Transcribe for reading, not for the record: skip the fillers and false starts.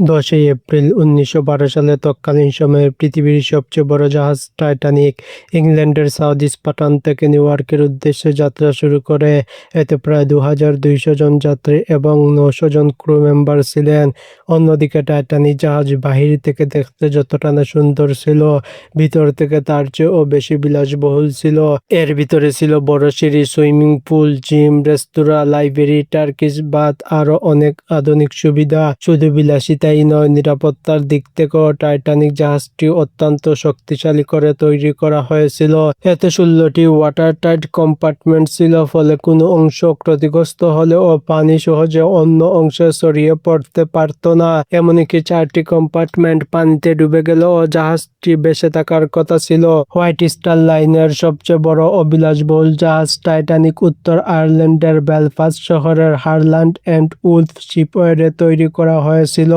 10ই April 1912 সালে তৎকালীন সময়ের পৃথিবীর সবচেয়ে বড় জাহাজ টাইটানিক ইংল্যান্ডের সাউদিস্পাটান থেকে নিউইয়র্কের উদ্দেশ্যে যাত্রা শুরু করে। এতে প্রায় 2,200 জন যাত্রী এবং 900 জন ক্রু মেম্বার ছিলেন। অন্যদিকে টাইটানিক জাহাজ বাহির থেকে দেখতে যতটা না সুন্দর ছিল, ভিতর থেকে তার চেয়েও বেশি বিলাসবহুল ছিল। এর ভিতরে ছিল বড় সিঁড়ি, সুইমিং পুল, জিম, রেস্তোরাঁ, লাইব্রেরি, টার্কিশ বাথ আরও অনেক আধুনিক সুবিধা। শুধু বিলাসিতাই নয়, নিরাপত্তার দিক থেকেও টাইটানিক জাহাজটি অত্যন্ত শক্তিশালী করে তৈরি করা হয়েছিল। এতে 16টি ওয়াটারটাইট কম্পার্টমেন্ট ছিল, ফলে কোনো অংশ ক্ষতিগ্রস্ত হলেও পানি সহজে অন্য অংশে ছড়িয়ে পড়তে পারত না। এমনকি 4টি কম্পার্টমেন্ট পানিতে ডুবে গেলেও জাহাজটি ভেসে থাকার কথা ছিল। হোয়াইট স্টার লাইনের সবচেয়ে বড় ও বিলাসবহুল জাহাজ টাইটানিক উত্তর আয়ারল্যান্ডের বেলফাস্ট শহরের হারল্যান্ড অ্যান্ড উলফ শিপইয়ার্ডে তৈরি করা হয়েছিল।